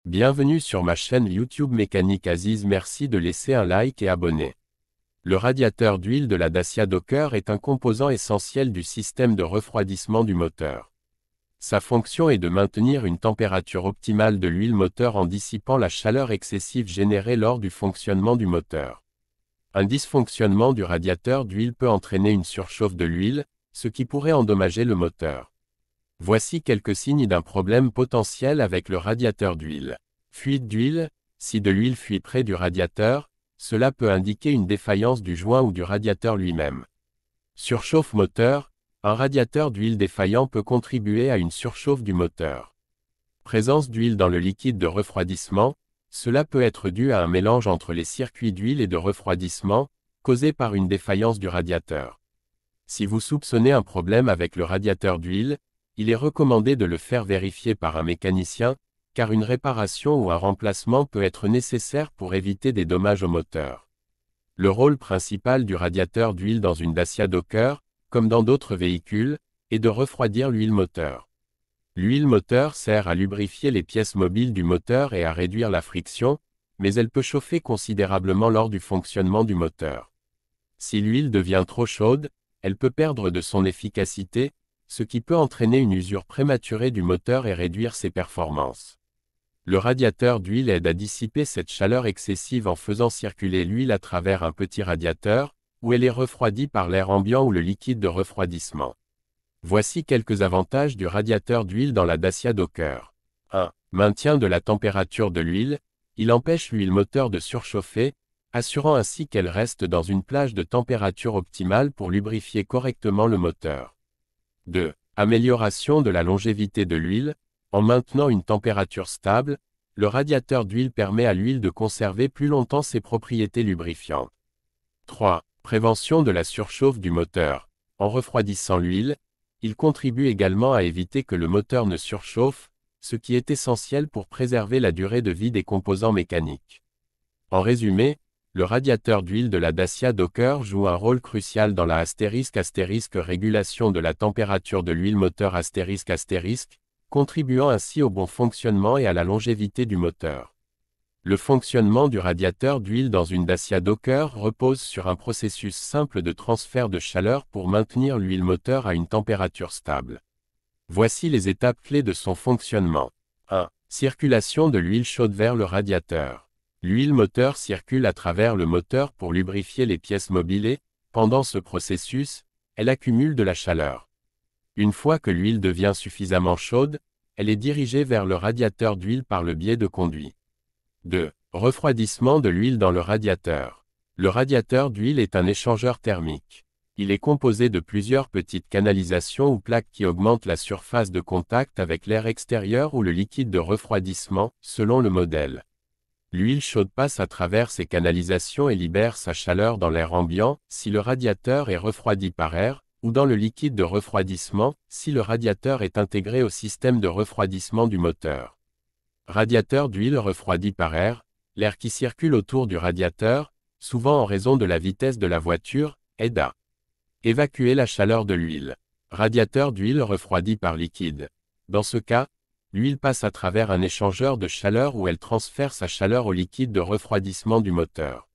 Bienvenue sur ma chaîne YouTube Mécanique Aziz, merci de laisser un like et abonner. Le radiateur d'huile de la Dacia Docker est un composant essentiel du système de refroidissement du moteur. Sa fonction est de maintenir une température optimale de l'huile moteur en dissipant la chaleur excessive générée lors du fonctionnement du moteur. Un dysfonctionnement du radiateur d'huile peut entraîner une surchauffe de l'huile, ce qui pourrait endommager le moteur. Voici quelques signes d'un problème potentiel avec le radiateur d'huile. Fuite d'huile. Si de l'huile fuit près du radiateur, cela peut indiquer une défaillance du joint ou du radiateur lui-même. Surchauffe moteur. Un radiateur d'huile défaillant peut contribuer à une surchauffe du moteur. Présence d'huile dans le liquide de refroidissement. Cela peut être dû à un mélange entre les circuits d'huile et de refroidissement, causé par une défaillance du radiateur. Si vous soupçonnez un problème avec le radiateur d'huile, il est recommandé de le faire vérifier par un mécanicien, car une réparation ou un remplacement peut être nécessaire pour éviter des dommages au moteur. Le rôle principal du radiateur d'huile dans une Dacia Docker, comme dans d'autres véhicules, est de refroidir l'huile moteur. L'huile moteur sert à lubrifier les pièces mobiles du moteur et à réduire la friction, mais elle peut chauffer considérablement lors du fonctionnement du moteur. Si l'huile devient trop chaude, elle peut perdre de son efficacité, ce qui peut entraîner une usure prématurée du moteur et réduire ses performances. Le radiateur d'huile aide à dissiper cette chaleur excessive en faisant circuler l'huile à travers un petit radiateur, où elle est refroidie par l'air ambiant ou le liquide de refroidissement. Voici quelques avantages du radiateur d'huile dans la Dacia Docker. 1. Maintien de la température de l'huile. Il empêche l'huile moteur de surchauffer, assurant ainsi qu'elle reste dans une plage de température optimale pour lubrifier correctement le moteur. 2. Amélioration de la longévité de l'huile. En maintenant une température stable, le radiateur d'huile permet à l'huile de conserver plus longtemps ses propriétés lubrifiantes. 3. Prévention de la surchauffe du moteur. En refroidissant l'huile, il contribue également à éviter que le moteur ne surchauffe, ce qui est essentiel pour préserver la durée de vie des composants mécaniques. En résumé, le radiateur d'huile de la Dacia Docker joue un rôle crucial dans la ** régulation de la température de l'huile moteur ***, contribuant ainsi au bon fonctionnement et à la longévité du moteur. Le fonctionnement du radiateur d'huile dans une Dacia Docker repose sur un processus simple de transfert de chaleur pour maintenir l'huile moteur à une température stable. Voici les étapes clés de son fonctionnement. 1. Circulation de l'huile chaude vers le radiateur. L'huile moteur circule à travers le moteur pour lubrifier les pièces mobiles et, pendant ce processus, elle accumule de la chaleur. Une fois que l'huile devient suffisamment chaude, elle est dirigée vers le radiateur d'huile par le biais de conduits. 2. Refroidissement de l'huile dans le radiateur. Le radiateur d'huile est un échangeur thermique. Il est composé de plusieurs petites canalisations ou plaques qui augmentent la surface de contact avec l'air extérieur ou le liquide de refroidissement, selon le modèle. L'huile chaude passe à travers ces canalisations et libère sa chaleur dans l'air ambiant, si le radiateur est refroidi par air, ou dans le liquide de refroidissement, si le radiateur est intégré au système de refroidissement du moteur. Radiateur d'huile refroidi par air. L'air qui circule autour du radiateur, souvent en raison de la vitesse de la voiture, aide à évacuer la chaleur de l'huile. Radiateur d'huile refroidi par liquide. Dans ce cas, l'huile passe à travers un échangeur de chaleur où elle transfère sa chaleur au liquide de refroidissement du moteur.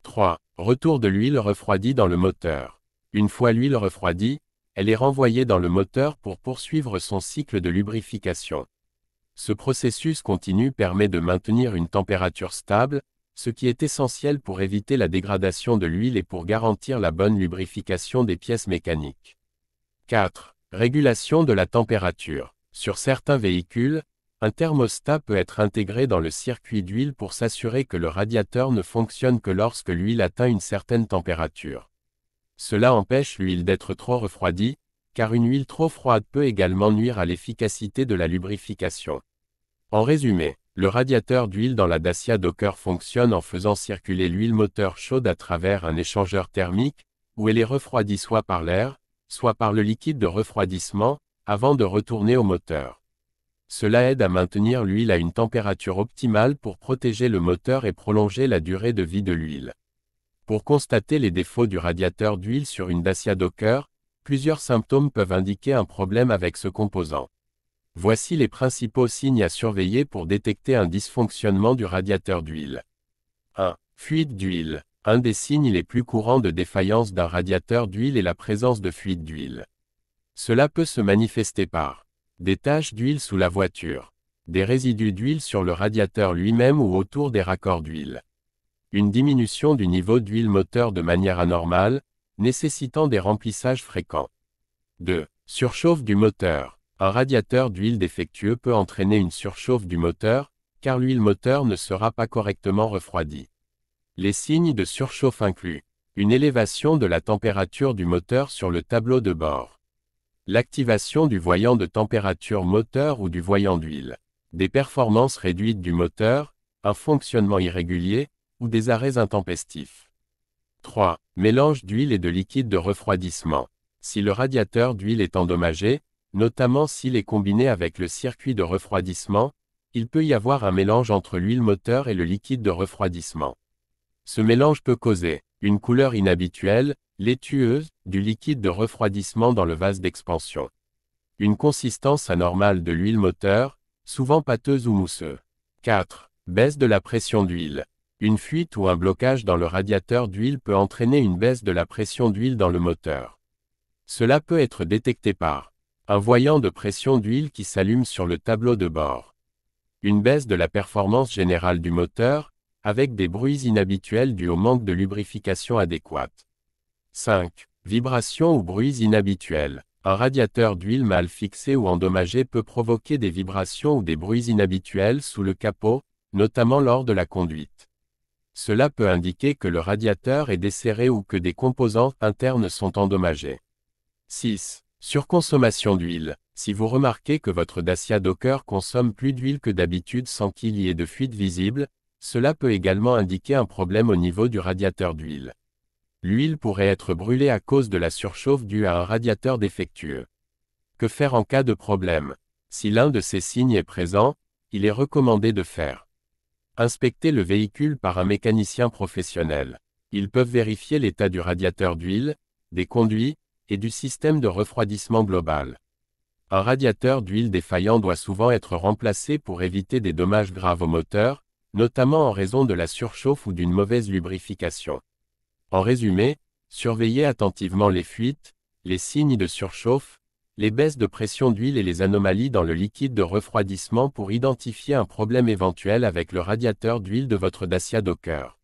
3. Retour de l'huile refroidie dans le moteur. Une fois l'huile refroidie, elle est renvoyée dans le moteur pour poursuivre son cycle de lubrification. Ce processus continu permet de maintenir une température stable, ce qui est essentiel pour éviter la dégradation de l'huile et pour garantir la bonne lubrification des pièces mécaniques. 4. Régulation de la température. Sur certains véhicules, un thermostat peut être intégré dans le circuit d'huile pour s'assurer que le radiateur ne fonctionne que lorsque l'huile atteint une certaine température. Cela empêche l'huile d'être trop refroidie, car une huile trop froide peut également nuire à l'efficacité de la lubrification. En résumé, le radiateur d'huile dans la Dacia Docker fonctionne en faisant circuler l'huile moteur chaude à travers un échangeur thermique, où elle est refroidie soit par l'air, soit par le liquide de refroidissement, avant de retourner au moteur. Cela aide à maintenir l'huile à une température optimale pour protéger le moteur et prolonger la durée de vie de l'huile. Pour constater les défauts du radiateur d'huile sur une Dacia Docker, plusieurs symptômes peuvent indiquer un problème avec ce composant. Voici les principaux signes à surveiller pour détecter un dysfonctionnement du radiateur d'huile. 1. Fuite d'huile. Un des signes les plus courants de défaillance d'un radiateur d'huile est la présence de fuite d'huile. Cela peut se manifester par des taches d'huile sous la voiture, des résidus d'huile sur le radiateur lui-même ou autour des raccords d'huile, une diminution du niveau d'huile moteur de manière anormale, nécessitant des remplissages fréquents. 2. Surchauffe du moteur. Un radiateur d'huile défectueux peut entraîner une surchauffe du moteur, car l'huile moteur ne sera pas correctement refroidie. Les signes de surchauffe incluent une élévation de la température du moteur sur le tableau de bord, l'activation du voyant de température moteur ou du voyant d'huile, des performances réduites du moteur, un fonctionnement irrégulier, ou des arrêts intempestifs. 3. Mélange d'huile et de liquide de refroidissement. Si le radiateur d'huile est endommagé, notamment s'il est combiné avec le circuit de refroidissement, il peut y avoir un mélange entre l'huile moteur et le liquide de refroidissement. Ce mélange peut causer une couleur inhabituelle, laitueuse, du liquide de refroidissement dans le vase d'expansion, une consistance anormale de l'huile moteur, souvent pâteuse ou mousseuse. 4. Baisse de la pression d'huile. Une fuite ou un blocage dans le radiateur d'huile peut entraîner une baisse de la pression d'huile dans le moteur. Cela peut être détecté par un voyant de pression d'huile qui s'allume sur le tableau de bord, une baisse de la performance générale du moteur, avec des bruits inhabituels dus au manque de lubrification adéquate. 5. Vibrations ou bruits inhabituels. Un radiateur d'huile mal fixé ou endommagé peut provoquer des vibrations ou des bruits inhabituels sous le capot, notamment lors de la conduite. Cela peut indiquer que le radiateur est desserré ou que des composants internes sont endommagés. 6. Surconsommation d'huile. Si vous remarquez que votre Dacia Docker consomme plus d'huile que d'habitude sans qu'il y ait de fuite visible, cela peut également indiquer un problème au niveau du radiateur d'huile. L'huile pourrait être brûlée à cause de la surchauffe due à un radiateur défectueux. Que faire en cas de problème? Si l'un de ces signes est présent, il est recommandé de faire inspecter le véhicule par un mécanicien professionnel. Ils peuvent vérifier l'état du radiateur d'huile, des conduits, et du système de refroidissement global. Un radiateur d'huile défaillant doit souvent être remplacé pour éviter des dommages graves au moteur, notamment en raison de la surchauffe ou d'une mauvaise lubrification. En résumé, surveillez attentivement les fuites, les signes de surchauffe, les baisses de pression d'huile et les anomalies dans le liquide de refroidissement pour identifier un problème éventuel avec le radiateur d'huile de votre Dacia Docker.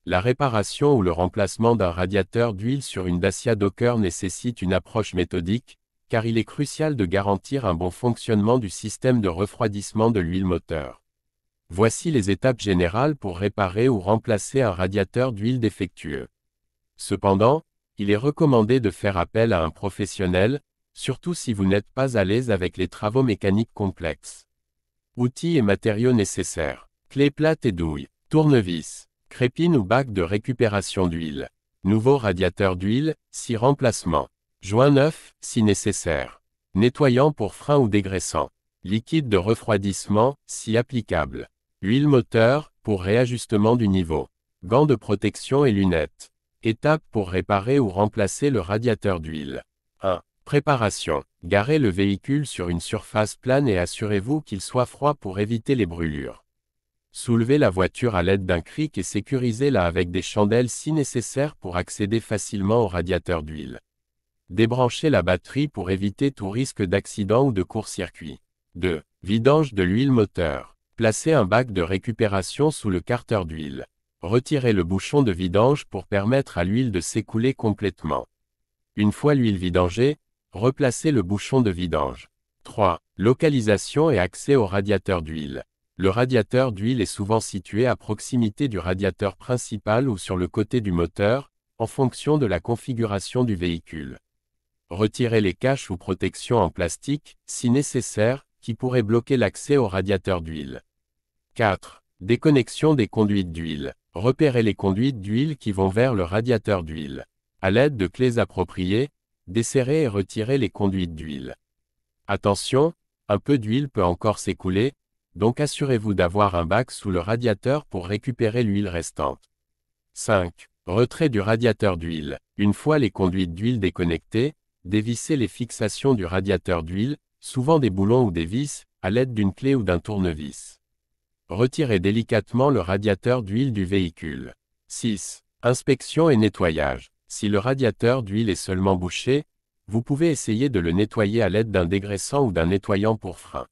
La réparation ou le remplacement d'un radiateur d'huile sur une Dacia Docker nécessite une approche méthodique, car il est crucial de garantir un bon fonctionnement du système de refroidissement de l'huile moteur. Voici les étapes générales pour réparer ou remplacer un radiateur d'huile défectueux. Cependant, il est recommandé de faire appel à un professionnel, surtout si vous n'êtes pas à l'aise avec les travaux mécaniques complexes. Outils et matériaux nécessaires. Clés plates et douilles. Tournevis. Crépine ou bac de récupération d'huile. Nouveau radiateur d'huile, scie remplacement. Joint neuf, si nécessaire. Nettoyant pour frein ou dégraissant. Liquide de refroidissement, si applicable. Huile moteur, pour réajustement du niveau. Gants de protection et lunettes. Étapes pour réparer ou remplacer le radiateur d'huile. 1. Préparation. Garez le véhicule sur une surface plane et assurez-vous qu'il soit froid pour éviter les brûlures. Soulevez la voiture à l'aide d'un cric et sécurisez-la avec des chandelles si nécessaire pour accéder facilement au radiateur d'huile. Débranchez la batterie pour éviter tout risque d'accident ou de court-circuit. 2. Vidange de l'huile moteur. Placez un bac de récupération sous le carter d'huile. Retirez le bouchon de vidange pour permettre à l'huile de s'écouler complètement. Une fois l'huile vidangée, replacez le bouchon de vidange. 3. Localisation et accès au radiateur d'huile. Le radiateur d'huile est souvent situé à proximité du radiateur principal ou sur le côté du moteur, en fonction de la configuration du véhicule. Retirez les caches ou protections en plastique, si nécessaire, qui pourraient bloquer l'accès au radiateur d'huile. 4. Déconnexion des conduites d'huile. Repérez les conduites d'huile qui vont vers le radiateur d'huile. À l'aide de clés appropriées, desserrez et retirez les conduites d'huile. Attention, un peu d'huile peut encore s'écouler, donc assurez-vous d'avoir un bac sous le radiateur pour récupérer l'huile restante. 5. Retrait du radiateur d'huile. Une fois les conduites d'huile déconnectées, dévissez les fixations du radiateur d'huile, souvent des boulons ou des vis, à l'aide d'une clé ou d'un tournevis. Retirez délicatement le radiateur d'huile du véhicule. 6. Inspection et nettoyage. Si le radiateur d'huile est seulement bouché, vous pouvez essayer de le nettoyer à l'aide d'un dégraissant ou d'un nettoyant pour frein.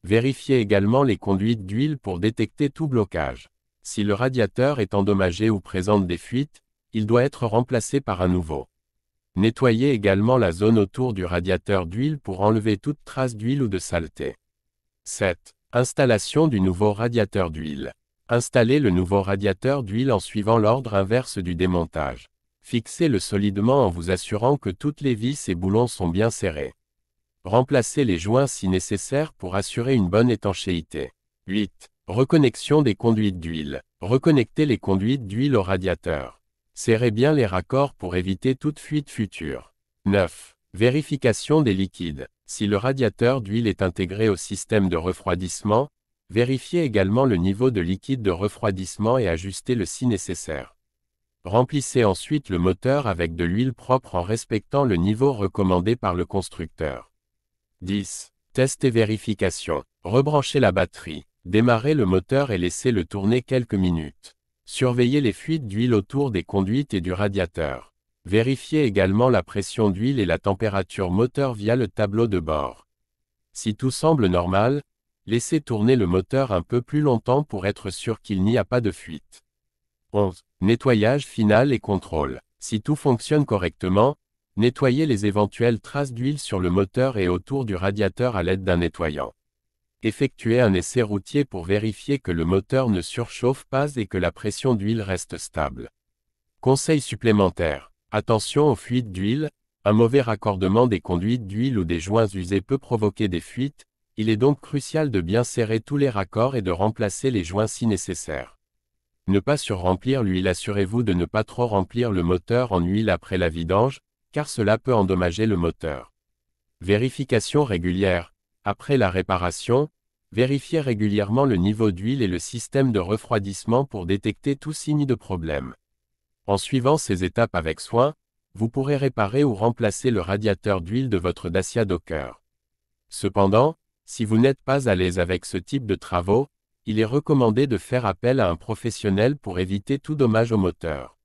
Vérifiez également les conduites d'huile pour détecter tout blocage. Si le radiateur est endommagé ou présente des fuites, il doit être remplacé par un nouveau. Nettoyez également la zone autour du radiateur d'huile pour enlever toute trace d'huile ou de saleté. 7. Installation du nouveau radiateur d'huile. Installez le nouveau radiateur d'huile en suivant l'ordre inverse du démontage. Fixez-le solidement en vous assurant que toutes les vis et boulons sont bien serrés. Remplacez les joints si nécessaire pour assurer une bonne étanchéité. 8. Reconnexion des conduites d'huile. Reconnectez les conduites d'huile au radiateur. Serrez bien les raccords pour éviter toute fuite future. 9. Vérification des liquides. Si le radiateur d'huile est intégré au système de refroidissement, vérifiez également le niveau de liquide de refroidissement et ajustez-le si nécessaire. Remplissez ensuite le moteur avec de l'huile propre en respectant le niveau recommandé par le constructeur. 10. Test et vérification. Rebranchez la batterie. Démarrez le moteur et laissez-le tourner quelques minutes. Surveillez les fuites d'huile autour des conduites et du radiateur. Vérifiez également la pression d'huile et la température moteur via le tableau de bord. Si tout semble normal, laissez tourner le moteur un peu plus longtemps pour être sûr qu'il n'y a pas de fuite. 11. Nettoyage final et contrôle. Si tout fonctionne correctement, nettoyez les éventuelles traces d'huile sur le moteur et autour du radiateur à l'aide d'un nettoyant. Effectuez un essai routier pour vérifier que le moteur ne surchauffe pas et que la pression d'huile reste stable. Conseil supplémentaire. Attention aux fuites d'huile, un mauvais raccordement des conduites d'huile ou des joints usés peut provoquer des fuites, il est donc crucial de bien serrer tous les raccords et de remplacer les joints si nécessaire. Ne pas surremplir l'huile. Assurez-vous de ne pas trop remplir le moteur en huile après la vidange, car cela peut endommager le moteur. Vérification régulière. Après la réparation, vérifiez régulièrement le niveau d'huile et le système de refroidissement pour détecter tout signe de problème. En suivant ces étapes avec soin, vous pourrez réparer ou remplacer le radiateur d'huile de votre Dacia Docker. Cependant, si vous n'êtes pas à l'aise avec ce type de travaux, il est recommandé de faire appel à un professionnel pour éviter tout dommage au moteur.